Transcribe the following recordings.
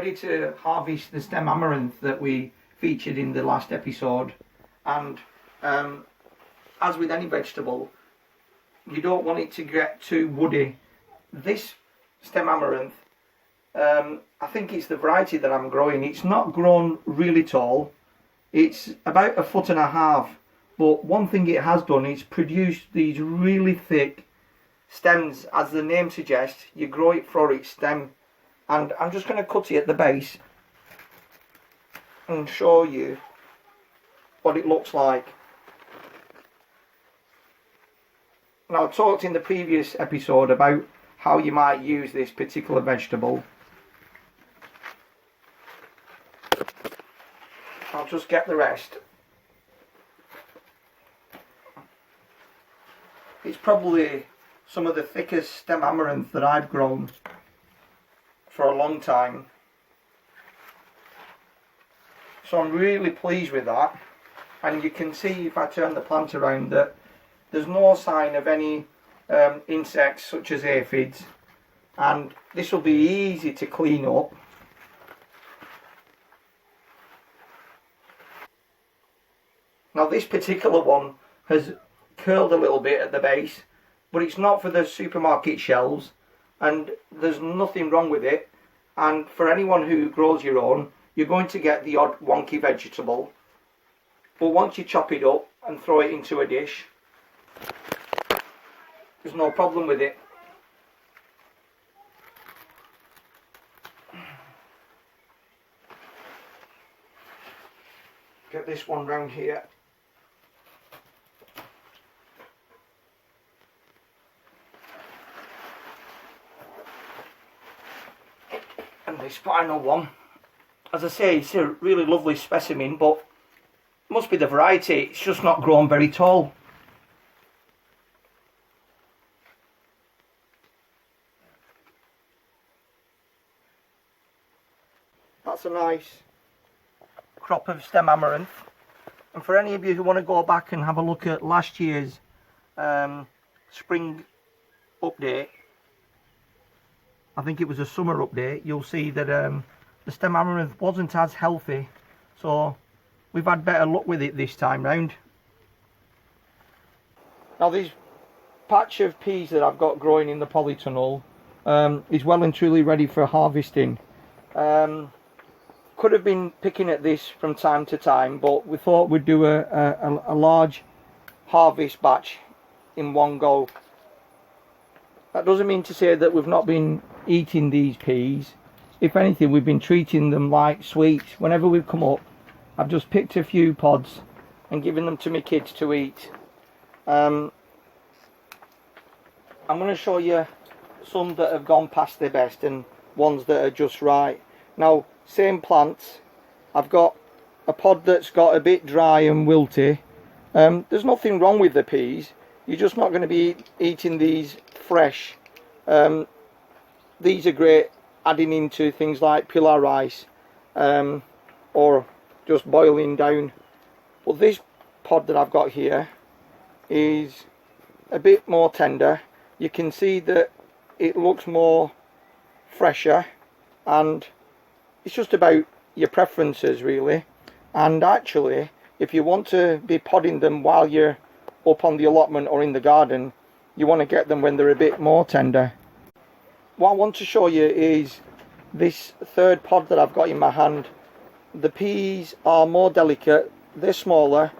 ready to harvest the stem amaranth that we featured in the last episode, and as with any vegetable, you don't want it to get too woody. This stem amaranth, I think it's the variety that I'm growing. It's not grown really tall. It's about 1.5 feet, but one thing it has done is produced these really thick stems. As the name suggests, you grow it for its stem. And I'm just going to cut it at the base and show you what it looks like. Now, I talked in the previous episode about how you might use this particular vegetable. I'll just get the rest. It's probably some of the thickest stem amaranth that I've grown for a long time, so I'm really pleased with that. And you can see, if I turn the plant around, that there's no sign of any insects such as aphids, and this will be easy to clean up. Now, this particular one has curled a little bit at the base, but it's not for the supermarket shelves, and there's nothing wrong with it. And for anyone who grows your own, you're going to get the odd wonky vegetable, but once you chop it up and throw it into a dish, there's no problem with it. Get this one round here. And this final one, as I say, it's a really lovely specimen, but it must be the variety. It's just not grown very tall. That's a nice crop of stem amaranth. And for any of you who want to go back and have a look at last year's spring update, I think it was a summer update, you'll see that the stem amaranth wasn't as healthy, so we've had better luck with it this time round. Now, this patch of peas that I've got growing in the polytunnel is well and truly ready for harvesting. Could have been picking at this from time to time, but we thought we'd do a large harvest batch in one go. That doesn't mean to say that we've not been eating these peas. If anything, we've been treating them like sweets. Whenever we've come up, I've just picked a few pods and given them to my kids to eat. I'm going to show you some that have gone past their best and ones that are just right. Now, same plants, I've got a pod that's got a bit dry and wilty. There's nothing wrong with the peas. You're just not going to be eating these fresh. These are great adding into things like pilau rice, or just boiling down. But this pod that I've got here is a bit more tender. You can see that it looks more fresher, and it's just about your preferences really. And actually, if you want to be podding them while you're up on the allotment or in the garden, you want to get them when they're a bit more tender. What I want to show you is this third pod that I've got in my hand. The peas are more delicate, they're smaller,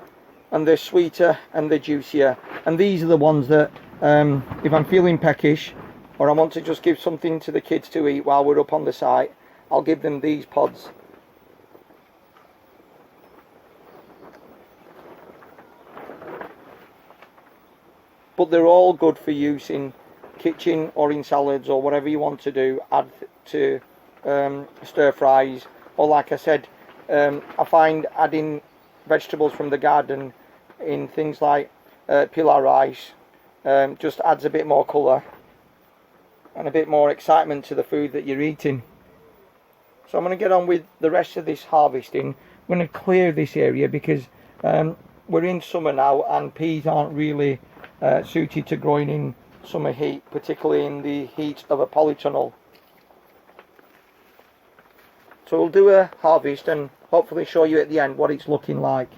and they're sweeter and they're juicier. And these are the ones that, if I'm feeling peckish or I want to just give something to the kids to eat while we're up on the site, I'll give them these pods. But they're all good for use in kitchen or in salads or whatever you want to do. Add to stir fries, or like I said, I find adding vegetables from the garden in things like pilau rice just adds a bit more colour and a bit more excitement to the food that you're eating. So I'm going to get on with the rest of this harvesting. I'm going to clear this area because we're in summer now and peas aren't really suited to growing in summer heat, particularly in the heat of a polytunnel. So we'll do a harvest and hopefully show you at the end what it's looking like.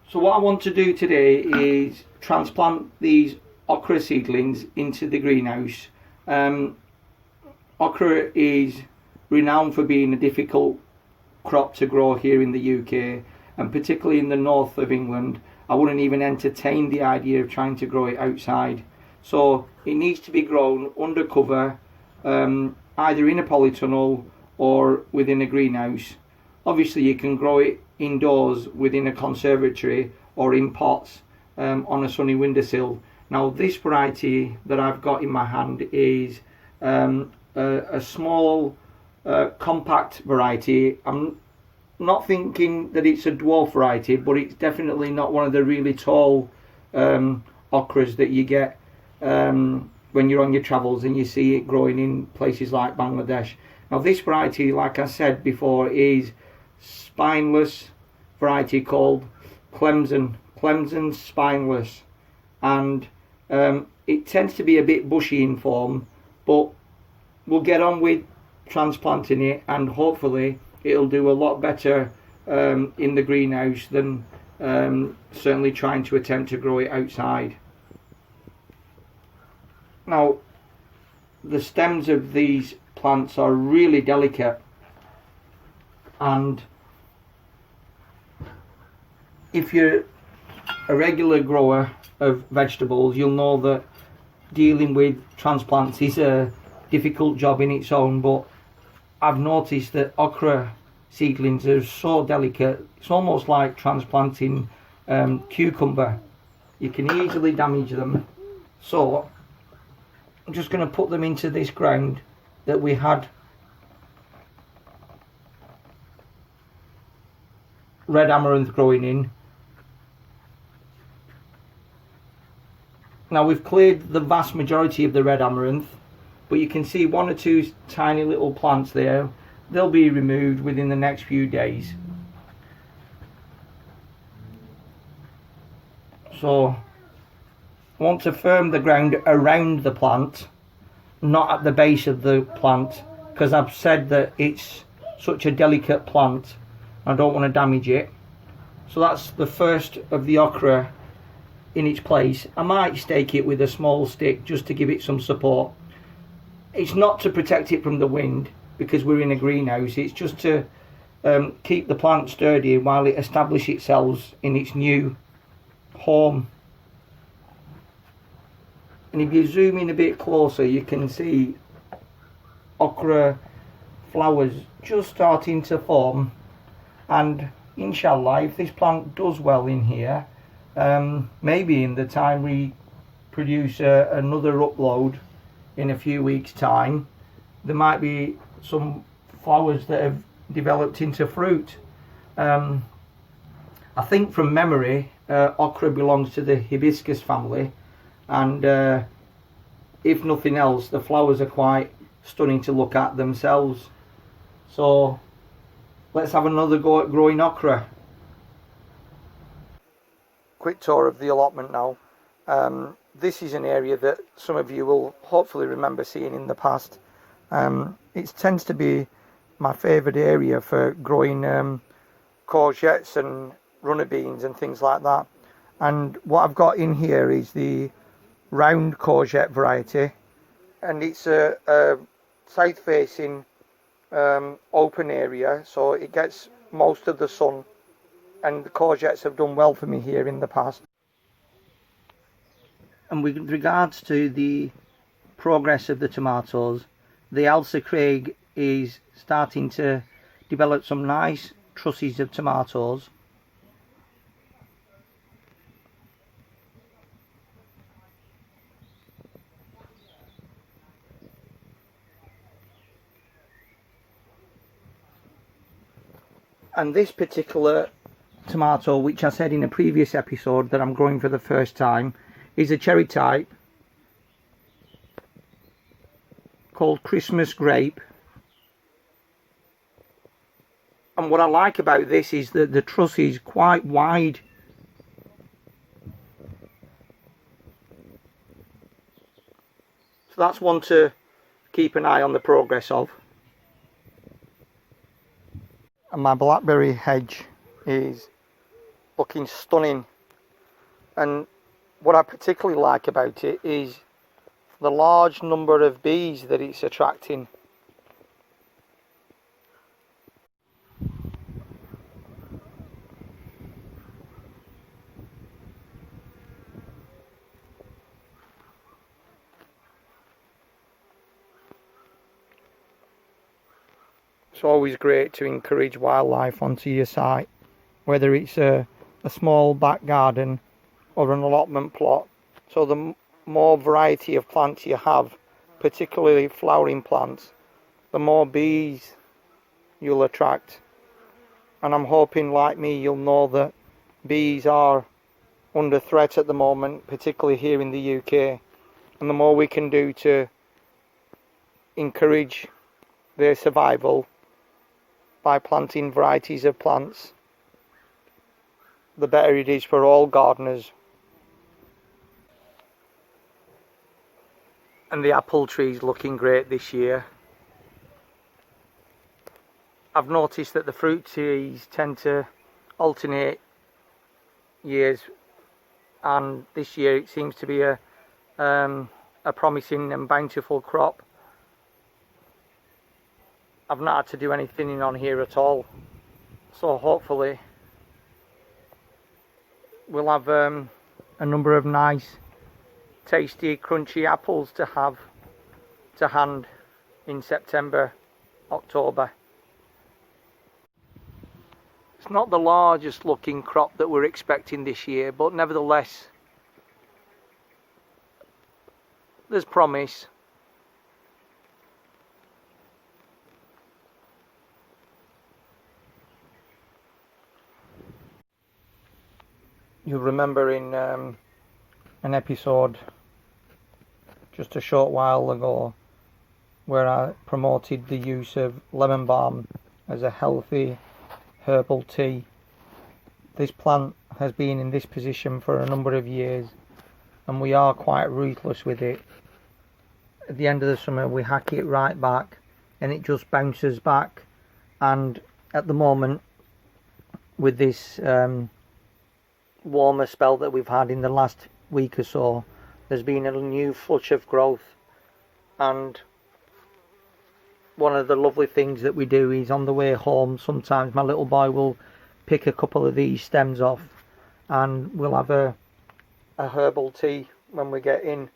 So what I want to do today is transplant these okra seedlings into the greenhouse. Okra is renowned for being a difficult crop to grow here in the UK, and particularly in the north of England. I wouldn't even entertain the idea of trying to grow it outside. So it needs to be grown under cover, either in a polytunnel or within a greenhouse. Obviously you can grow it indoors within a conservatory or in pots on a sunny windowsill. Now this variety that I've got in my hand is a small compact variety. I'm not thinking that it's a dwarf variety, but it's definitely not one of the really tall okras that you get when you're on your travels and you see it growing in places like Bangladesh. Now this variety, like I said before, is spineless variety called Clemson spineless, and it tends to be a bit bushy in form, but we'll get on with transplanting it and hopefully it'll do a lot better in the greenhouse than certainly trying to attempt to grow it outside. Now the stems of these plants are really delicate, and if you're a regular grower of vegetables, you'll know that dealing with transplants is a difficult job in its own, but I've noticed that okra seedlings are so delicate. It's almost like transplanting cucumber. You can easily damage them. So I'm just going to put them into this ground that we had red amaranth growing in. Now we've cleared the vast majority of the red amaranth, but you can see one or two tiny little plants there. They'll be removed within the next few days. So I want to firm the ground around the plant, not at the base of the plant, because I've said that it's such a delicate plant. I don't want to damage it. So that's the first of the okra in its place. I might stake it with a small stick just to give it some support. It's not to protect it from the wind because we're in a greenhouse. It's just to keep the plant sturdy while it establishes itself in its new home. And if you zoom in a bit closer, you can see okra flowers just starting to form, and inshallah, if this plant does well in here, maybe in the time we produce another upload in a few weeks time, there might be some flowers that have developed into fruit. I think from memory okra belongs to the hibiscus family, and if nothing else, the flowers are quite stunning to look at themselves. So let's have another go at growing okra. Quick tour of the allotment now. This is an area that some of you will hopefully remember seeing in the past. It tends to be my favourite area for growing courgettes and runner beans and things like that. And what I've got in here is the round courgette variety, and it's a south facing open area, so it gets most of the sun, and the courgettes have done well for me here in the past. And with regards to the progress of the tomatoes, the Ailsa Craig is starting to develop some nice trusses of tomatoes. And this particular tomato, which I said in a previous episode that I'm growing for the first time, is a cherry type called Christmas grape. And what I like about this is that the truss is quite wide. So that's one to keep an eye on the progress of. And my blackberry hedge is looking stunning, and what I particularly like about it is the large number of bees that it's attracting. It's always great to encourage wildlife onto your site, whether it's a small back garden or an allotment plot. So the more variety of plants you have, particularly flowering plants, the more bees you'll attract. And I'm hoping, like me, you'll know that bees are under threat at the moment, particularly here in the UK, and the more we can do to encourage their survival by planting varieties of plants, the better it is for all gardeners. And the apple tree's looking great this year. I've noticed that the fruit trees tend to alternate years, and this year it seems to be a promising and bountiful crop. I've not had to do anything on here at all, so hopefully we'll have a number of nice, tasty, crunchy apples to have to hand in September, October. It's not the largest looking crop that we're expecting this year, but nevertheless there's promise. You'll remember in an episode just a short while ago where I promoted the use of lemon balm as a healthy herbal tea. This plant has been in this position for a number of years, and we are quite ruthless with it. At the end of the summer we hack it right back and it just bounces back, and at the moment with this warmer spell that we've had in the last week or so, there's been a new flush of growth. And one of the lovely things that we do is on the way home, sometimes my little boy will pick a couple of these stems off and we'll have a herbal tea when we get in.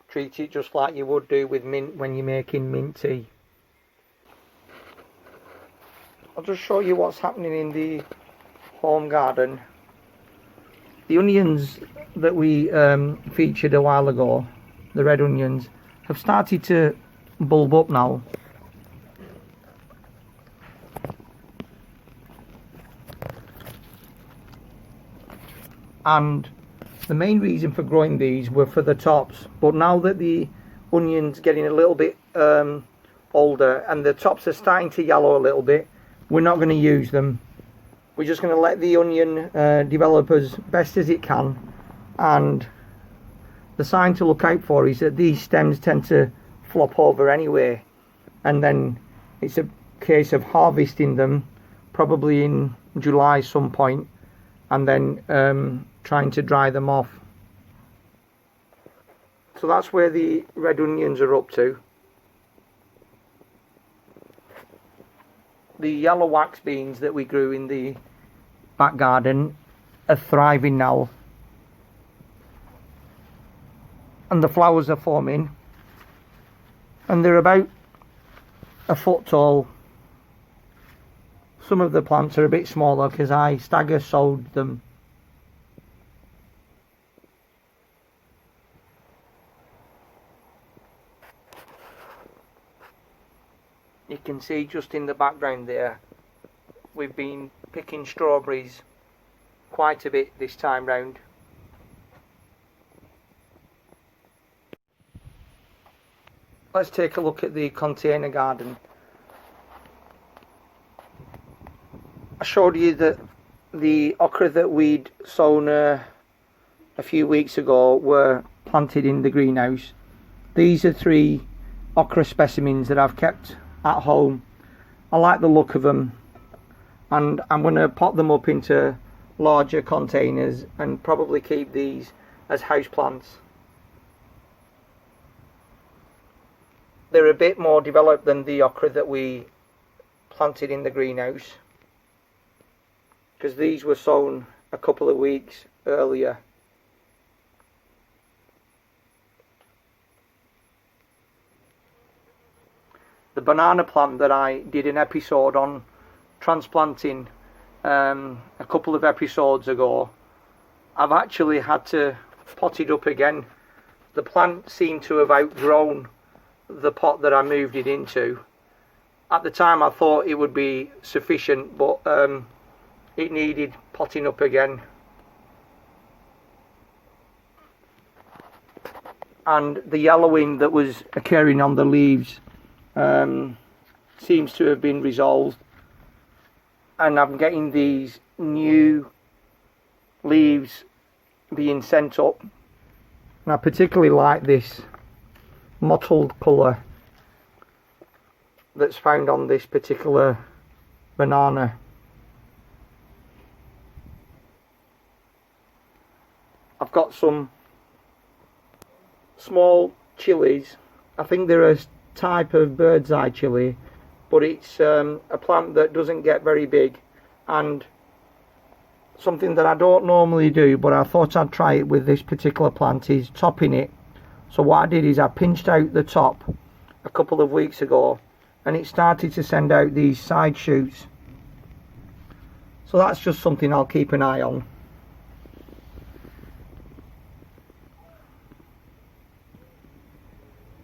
Treat it just like you would do with mint when you're making mint tea. I'll just show you what's happening in the home garden. The onions that we featured a while ago, the red onions, have started to bulb up now. And the main reason for growing these were for the tops, but now that the onion's getting a little bit older and the tops are starting to yellow a little bit, we're not going to use them. We're just going to let the onion develop as best as it can. And the sign to look out for is that these stems tend to flop over anyway, and then it's a case of harvesting them probably in July some point, and then trying to dry them off. So that's where the red onions are up to. The yellow wax beans that we grew in the back garden are thriving now, and the flowers are forming, and they're about a foot tall. Some of the plants are a bit smaller because I stagger sowed them. you can see just in the background there, we've been picking strawberries quite a bit this time round. Let's take a look at the container garden. I showed you that the okra that we'd sown a few weeks ago were planted in the greenhouse. These are 3 okra specimens that I've kept at home. I like the look of them, and I'm going to pot them up into larger containers and probably keep these as houseplants. They're a bit more developed than the okra that we planted in the greenhouse, because these were sown a couple of weeks earlier. The banana plant that I did an episode on transplanting a couple of episodes ago, I've actually had to pot it up again. The plant seemed to have outgrown the pot that I moved it into. At the time I thought it would be sufficient, but it needed potting up again. And the yellowing that was occurring on the leaves seems to have been resolved, and I'm getting these new leaves being sent up, and I particularly like this mottled colour that's found on this particular banana. I've got some small chillies. I think they're a type of bird's eye chilli, but it's a plant that doesn't get very big, and something that I don't normally do, but I thought I'd try it with this particular plant, is topping it. So what I did is I pinched out the top a couple of weeks ago, and it started to send out these side shoots. So that's just something I'll keep an eye on.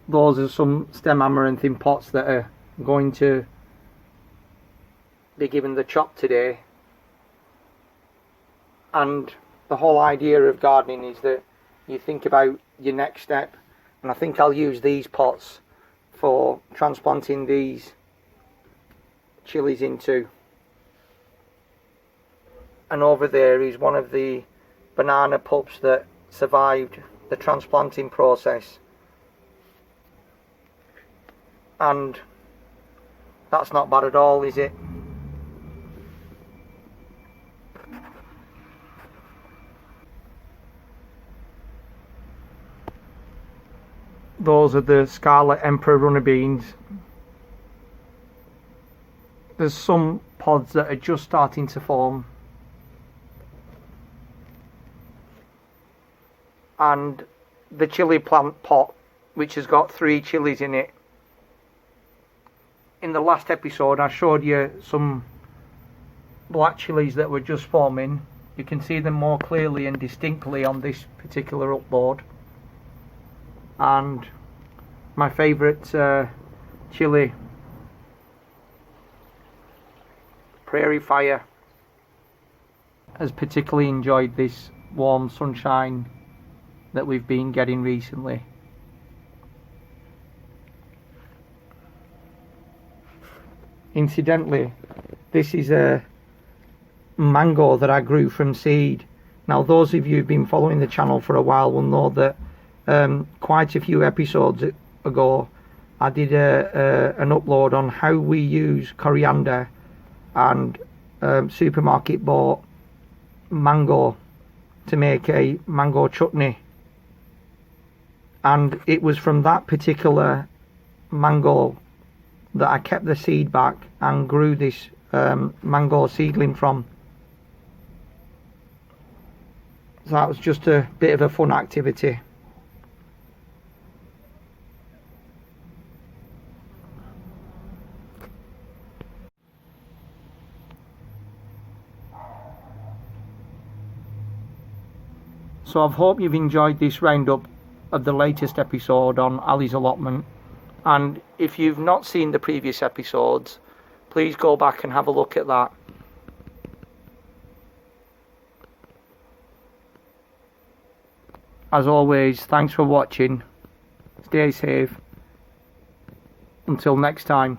Those are some stem amaranth in pots that are going to be given the chop today. And the whole idea of gardening is that you think about your next step, and I think I'll use these pots for transplanting these chillies into. And over there is one of the banana pups that survived the transplanting process, and that's not bad at all, is it? Those are the Scarlet Emperor runner beans. There's some pods that are just starting to form, and the chilli plant pot, which has got 3 chillies in it. In the last episode I showed you some black chillies that were just forming. You can see them more clearly and distinctly on this particular upload. And my favourite chilli, Prairie Fire, has particularly enjoyed this warm sunshine that we've been getting recently. Incidentally, this is a mango that I grew from seed. Now, those of you who've been following the channel for a while will know that quite a few episodes ago I did an upload on how we use coriander and supermarket bought mango to make a mango chutney, and it was from that particular mango that I kept the seed back and grew this mango seedling from. So that was just a bit of a fun activity. So I hope you've enjoyed this roundup of the latest episode on Ali's Allotment. And if you've not seen the previous episodes, please go back and have a look at that. As always, thanks for watching. Stay safe. Until next time.